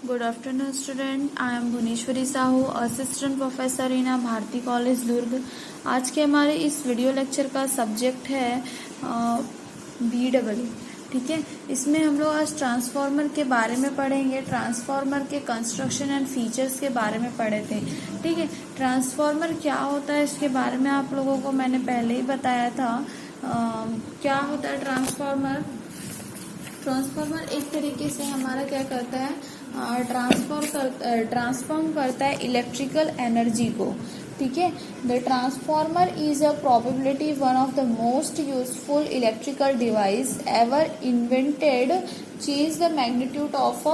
Good afternoon, student. I am Bhuneshwari Sahu, assistant professor in Bharti college Durg. आज के हमारे इस वीडियो लेक्चर का सब्जेक्ट है BEE। ठीक है, इसमें हम लोग आज ट्रांसफार्मर के बारे में पढ़ेंगे। ट्रांसफार्मर के कंस्ट्रक्शन एंड फीचर्स के बारे में पढ़े थे। ठीक है, ट्रांसफार्मर क्या होता है इसके बारे में आप लोगों को मैंने पहले ही बताया था। क्या होता है ट्रांसफार्मर? ट्रांसफार्मर एक तरीके से हमारा क्या करता है, ट्रांसफॉर्म करता है इलेक्ट्रिकल एनर्जी को। ठीक है, the transformer is a probability one of the most useful electrical device ever invented, change the magnitude of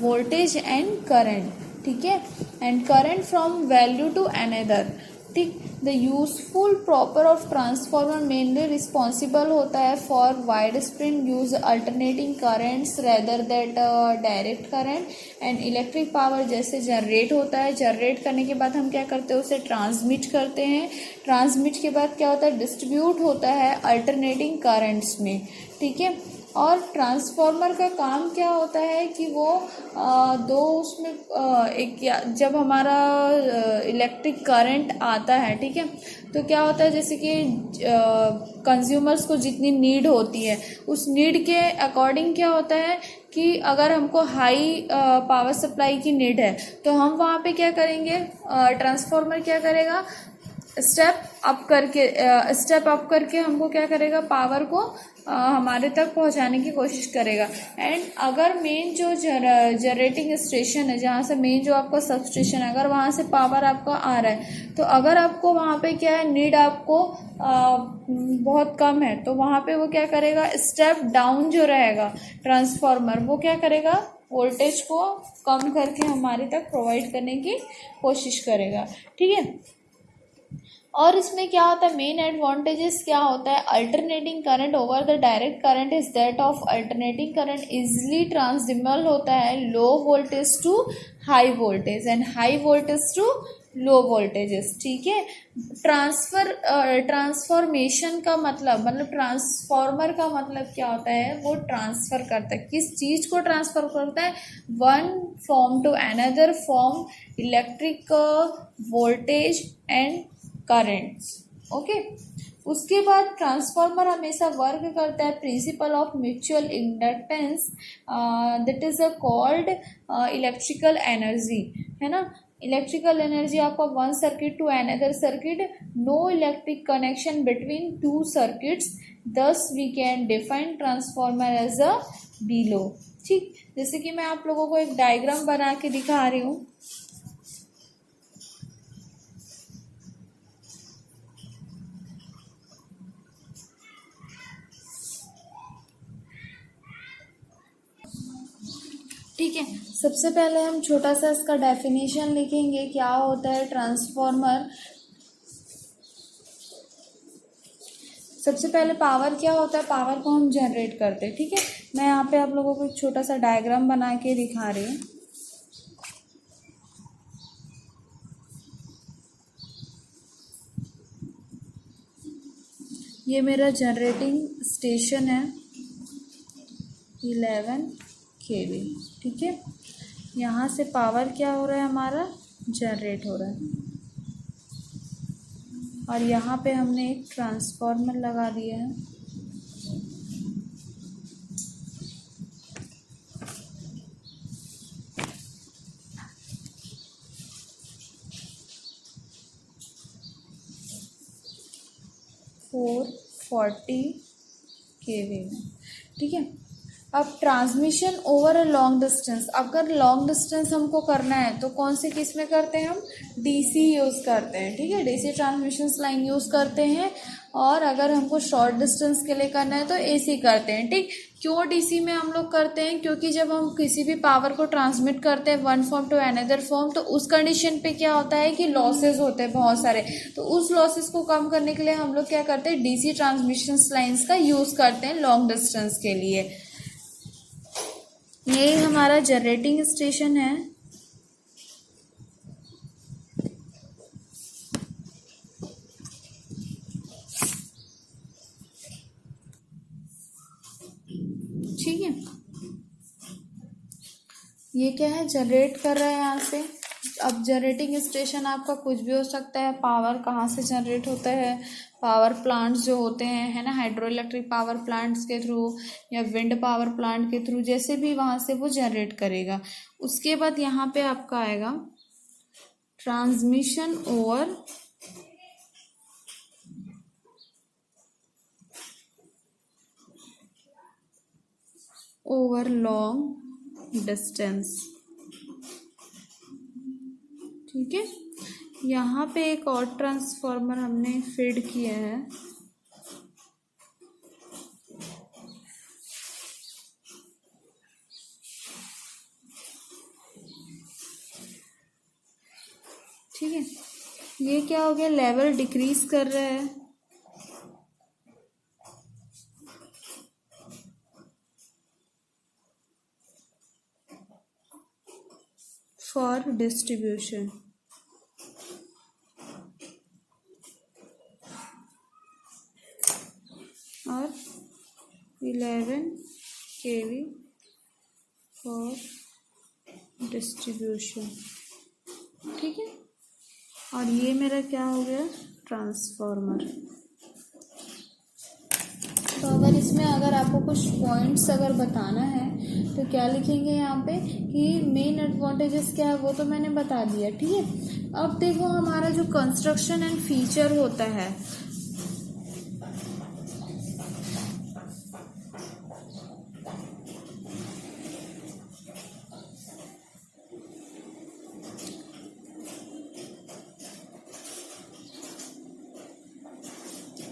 voltage and current. ठीक है, and current from value to another. ठीक, the useful proper of transformer mainly responsible होता है for wide spread use alternating currents rather that direct current and electric power जैसे generate होता है। Generate करने के बाद हम क्या करते हैं, उसे ट्रांसमिट करते हैं। ट्रांसमिट के बाद क्या होता है, डिस्ट्रीब्यूट होता है अल्टरनेटिंग करंट्स में। ठीक है, और ट्रांसफार्मर का काम क्या होता है कि वो जब हमारा इलेक्ट्रिक करंट आता है, ठीक है, तो क्या होता है जैसे कि कंज्यूमर्स को जितनी नीड होती है उस नीड के अकॉर्डिंग क्या होता है कि अगर हमको हाई पावर सप्लाई की नीड है तो हम वहाँ पे क्या करेंगे, ट्रांसफार्मर क्या करेगा, स्टेप अप करके हमको क्या करेगा, पावर को हमारे तक पहुंचाने की कोशिश करेगा। एंड अगर मेन जो जनरेटिंग स्टेशन है, जहाँ से मेन जो आपका सब स्टेशन है, अगर वहाँ से पावर आपका आ रहा है तो अगर आपको वहाँ पे क्या है, नीड आपको बहुत कम है तो वहाँ पे वो क्या करेगा, स्टेप डाउन जो रहेगा ट्रांसफार्मर, वो क्या करेगा, वोल्टेज को कम करके हमारे तक प्रोवाइड करने की कोशिश करेगा। ठीक है, और इसमें क्या होता है, मेन एडवांटेजेस क्या होता है, alternating current over the direct current is that of alternating current easily transmissible होता है low voltage to high voltage and high voltage to low voltages. ठीक है, ट्रांसफॉर्मेशन का मतलब ट्रांसफार्मर का मतलब क्या होता है, वो ट्रांसफर करता है, किस चीज को ट्रांसफर करता है, one form to another form, electric voltage and currents. Okay, उसके बाद ट्रांसफार्मर हमेशा वर्क करता है principle of mutual inductance, that is called electrical energy, है ना। इलेक्ट्रिकल एनर्जी आपका one circuit to another circuit, no electric connection between two circuits, thus we can define transformer as a below. ठीक, जैसे कि मैं आप लोगों को एक डायग्राम बना के दिखा रही हूँ। ठीक है, सबसे पहले हम छोटा सा इसका डेफिनेशन लिखेंगे, क्या होता है ट्रांसफार्मर। सबसे पहले पावर क्या होता है, पावर को हम जनरेट करते हैं। ठीक है, मैं यहाँ पे आप लोगों को एक छोटा सा डायग्राम बना के दिखा रही हूँ। ये मेरा जनरेटिंग स्टेशन है 11 kV। ठीक है, यहाँ से पावर क्या हो रहा है, हमारा जनरेट हो रहा है, और यहाँ पे हमने एक ट्रांसफार्मर लगा दिया है। फोर 40 kV में। ठीक है, अब transmission over a long distance, अगर लॉन्ग डिस्टेंस हमको करना है तो कौन से किस में करते हैं, हम डीसी यूज़ करते हैं। ठीक है, डीसी ट्रांसमिशन लाइन यूज़ करते हैं, और अगर हमको शॉर्ट डिस्टेंस के लिए करना है तो एसी करते हैं। ठीक, क्यों डीसी में हम लोग करते हैं, क्योंकि जब हम किसी भी पावर को ट्रांसमिट करते हैं one form to another form, तो उस कंडीशन पे क्या होता है कि लॉसेस होते हैं बहुत सारे, तो उस लॉसेस को कम करने के लिए हम लोग क्या करते हैं, डीसी ट्रांसमिशन लाइन्स का यूज़ करते हैं लॉन्ग डिस्टेंस के लिए। ये हमारा जनरेटिंग स्टेशन है। ठीक है, ये क्या है, जनरेट कर रहा है यहाँ से। अब जनरेटिंग स्टेशन आपका कुछ भी हो सकता है। पावर कहाँ से जनरेट होता है, पावर प्लांट्स जो होते हैं, है ना, हाइड्रो इलेक्ट्रिक पावर प्लांट्स के थ्रू या विंड पावर प्लांट के थ्रू, जैसे भी वहाँ से वो जनरेट करेगा। उसके बाद यहाँ पे आपका आएगा ट्रांसमिशन ओवर लॉन्ग डिस्टेंस। ठीक है, यहाँ पे एक और ट्रांसफार्मर हमने फीड किया है। ठीक है, ये क्या हो गया, लेवल डिक्रीज कर रहा है फॉर डिस्ट्रीब्यूशन। और 11 kV फॉर डिस्ट्रीब्यूशन। ठीक है, और ये मेरा क्या हो गया, ट्रांसफार्मर। तो अगर इसमें अगर आपको कुछ पॉइंट्स अगर बताना है तो क्या लिखेंगे यहाँ पे कि मेन एडवांटेजेस क्या है, वो तो मैंने बता दिया। ठीक है, अब देखो हमारा जो कंस्ट्रक्शन एंड फीचर होता है,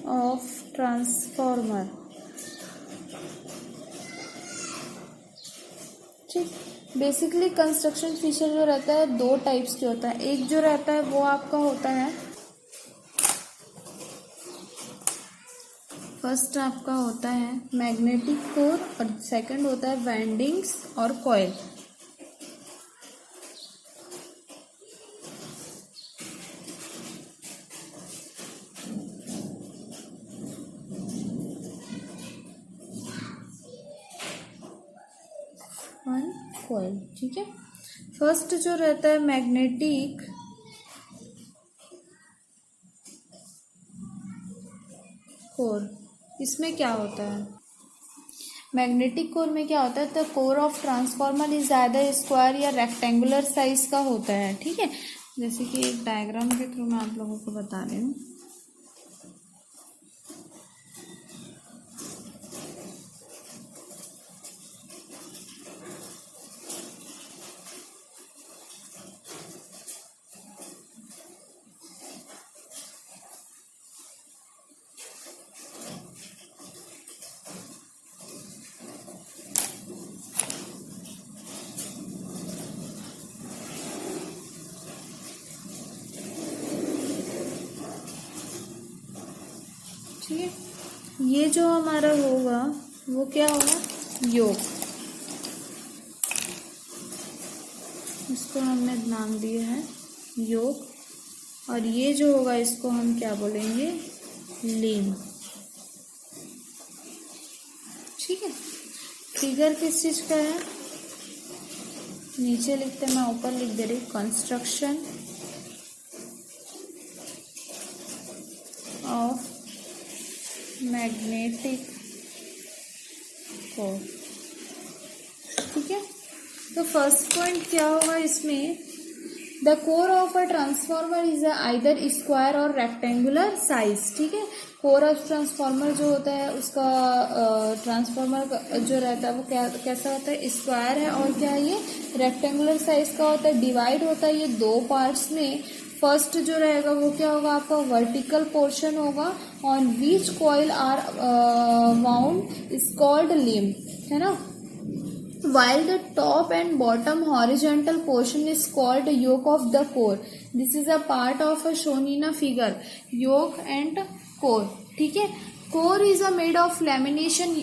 ऑफ ट्रांसफार्मर। ठीक, बेसिकली कंस्ट्रक्शन फीचर जो रहता है दो टाइप्स के होता है। एक जो रहता है वो आपका होता है, फर्स्ट आपका होता है मैग्नेटिक कोर और सेकंड होता है वाइंडिंग्स और कॉइल। कॉइल। ठीक है, फर्स्ट जो रहता है मैग्नेटिक कोर, इसमें क्या होता है, मैग्नेटिक कोर में क्या होता है, the core of transformer is either square या रेक्टेंगुलर साइज का होता है। ठीक है, जैसे कि एक डायग्राम के थ्रू मैं आप लोगों को बता रही हूँ। ठीक है, ये जो हमारा होगा वो क्या होगा, योग। इसको हमने नाम दिया है योग, और ये जो होगा इसको हम क्या बोलेंगे, लीम। ठीक है, फिगर किस चीज का है, नीचे लिखते हैं, मैं ऊपर लिख दे रही हूँ, कंस्ट्रक्शन ऑफ मैग्नेटिक कोर। ठीक है, तो फर्स्ट पॉइंट क्या होगा इसमें, the core of a transformer is either square और रेक्टेंगुलर साइज। ठीक है, कोर ऑफ ट्रांसफार्मर जो होता है उसका ट्रांसफार्मर जो रहता है वो कैसा होता है, स्क्वायर है, और क्या है ये रेक्टेंगुलर साइज का होता है। डिवाइड होता है ये दो पार्ट्स में। फर्स्ट जो रहेगा वो क्या होगा, आपका वर्टिकल पोर्शन होगा, on which coil are wound is called limb, है ना, while the top and bottom horizontal portion is called yoke of the core. This is a part of a shown in a figure, yoke and core. ठीक है, core is a made of lamination,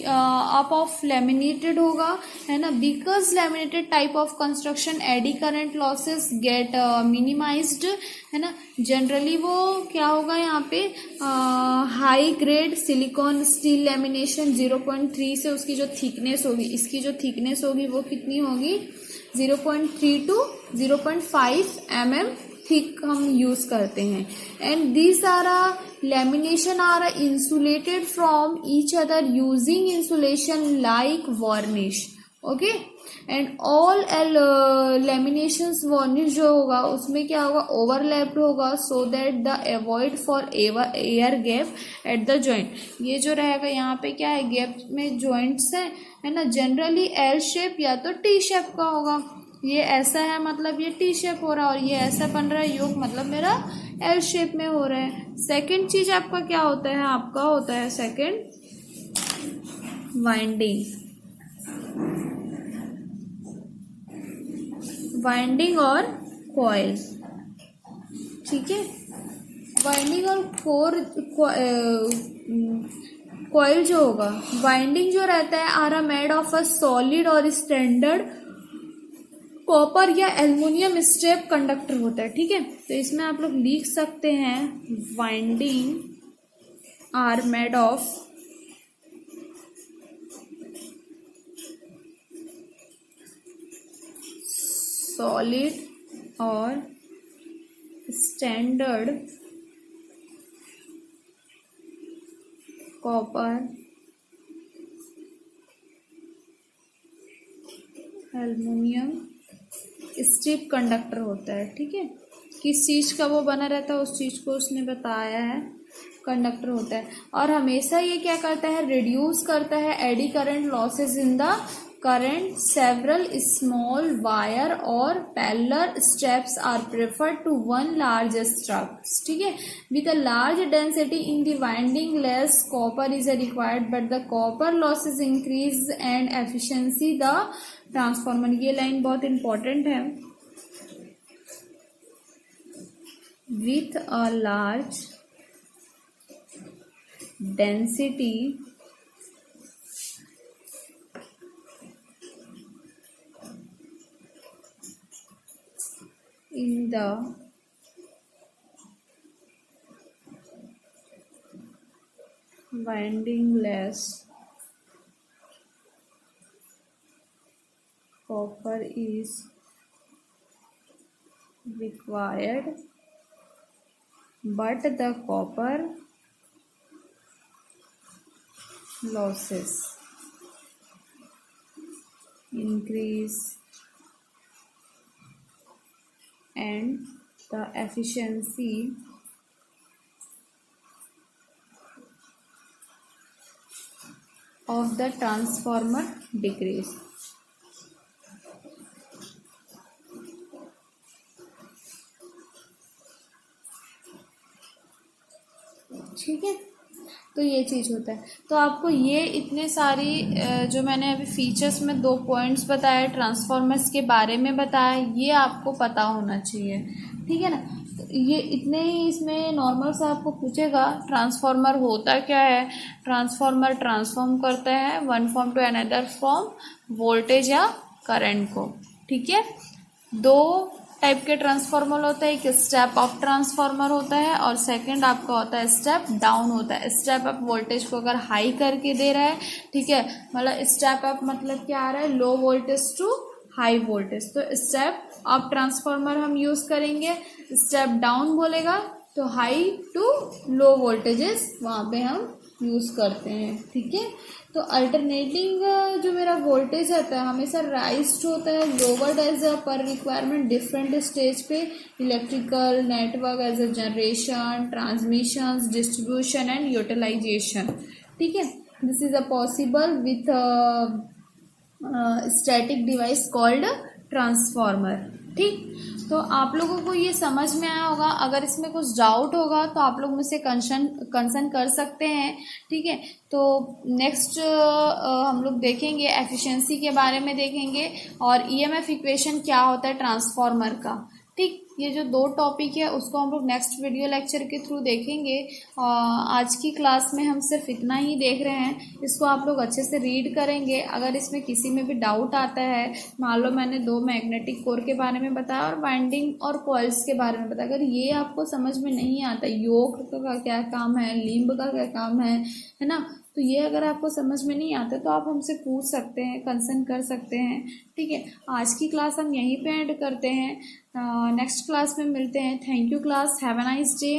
up of laminated होगा, है ना, because laminated type of construction eddy current losses get minimized, है ना। Generally वो क्या होगा यहाँ पे, high grade silicon steel lamination 0.3 से उसकी जो थिकनेस होगी, इसकी जो थिकनेस होगी वो कितनी होगी, 0.3 टू 0.5 mm थिक हम यूज करते हैं। And this are lamination are insulated from each other using insulation like varnish, okay. And all laminations varnish जो होगा उसमें क्या होगा, ओवरलैप्ड होगा, so that the avoid for air gap at the joint. ये जो रहेगा यहाँ पे क्या है, गैप में जॉइंट्स है ना, जनरली एल शेप या तो टी शेप का होगा। ये ऐसा है मतलब ये टी शेप हो रहा है, और ये ऐसा बन रहा है योग मतलब मेरा एल शेप में हो रहा है। सेकंड चीज आपका क्या होता है, आपका होता है सेकंड वाइंडिंग, वाइंडिंग और कॉइल, ठीक है। वाइंडिंग और कॉइल जो होगा, वाइंडिंग जो रहता है are made of a solid और स्टैंडर्ड कॉपर या एल्युमिनियम स्ट्रैप कंडक्टर होता है, ठीक है। तो इसमें आप लोग लिख सकते हैं winding are made of solid और standard copper aluminium strip conductor होता है, ठीक है। किस चीज़ का वो बना रहता है उस चीज़ को उसने बताया है, कंडक्टर होता है। और हमेशा ये क्या करता है, रिड्यूस करता है eddy current losses in the current. Several small wire or parallel straps are preferred to one large straps, ठीक है। With a large density in the winding less copper is required but the copper losses increase and efficiency the transformer. ये line बहुत important है। With a large density in the winding less copper is required but the copper losses increase and the efficiency of the transformer decrease। ठीक है, तो ये चीज़ होता है। तो आपको ये इतने सारी जो मैंने अभी फीचर्स में 2 पॉइंट्स बताए, ट्रांसफॉर्मर्स के बारे में बताया, ये आपको पता होना चाहिए, ठीक है ना। तो ये इतने ही इसमें नॉर्मल सा आपको पूछेगा ट्रांसफॉर्मर होता क्या है। ट्रांसफॉर्मर ट्रांसफॉर्म करता है one form to another form voltage या करंट को, ठीक है। 2 टाइप के ट्रांसफार्मर होता है, एक स्टेप अप ट्रांसफार्मर होता है और सेकंड आपका होता है स्टेप डाउन होता है। स्टेप अप वोल्टेज को अगर हाई करके दे रहा है, ठीक है, मतलब स्टेप अप मतलब क्या आ रहा है, low voltage to high voltage, तो स्टेप अप ट्रांसफार्मर हम यूज करेंगे। स्टेप डाउन बोलेगा तो हाई टू लो वोल्टेजेस वहाँ पे हम यूज करते हैं, ठीक है। तो अल्टरनेटिंग जो मेरा वोल्टेज रहता है हमेशा राइज्ड होता है, lowered as a per requirement different stage पे electrical network as a generation, transmission, distribution and utilization, ठीक है। This is a possible with static device called transformer, ठीक। तो आप लोगों को ये समझ में आया होगा। अगर इसमें कुछ डाउट होगा तो आप लोग मुझसे कंसर्न कर सकते हैं, ठीक है। तो नेक्स्ट हम लोग देखेंगे एफिशिएंसी के बारे में देखेंगे और ईएमएफ इक्वेशन क्या होता है ट्रांसफॉर्मर का, ठीक। ये जो 2 टॉपिक है उसको हम लोग नेक्स्ट वीडियो लेक्चर के थ्रू देखेंगे। आज की क्लास में हम सिर्फ इतना ही देख रहे हैं, इसको आप लोग अच्छे से रीड करेंगे। अगर इसमें किसी में भी डाउट आता है, मान लो मैंने 2 मैग्नेटिक कोर के बारे में बताया और वाइंडिंग और कॉइल्स के बारे में बताया, अगर ये आपको समझ में नहीं आता, योक का क्या काम है, लिंब का क्या काम है ना, तो ये अगर आपको समझ में नहीं आता तो आप हमसे पूछ सकते हैं, कंसर्न कर सकते हैं, ठीक है। आज की क्लास हम यहीं पे एंड करते हैं, नेक्स्ट क्लास में मिलते हैं। Thank you class, have a nice day.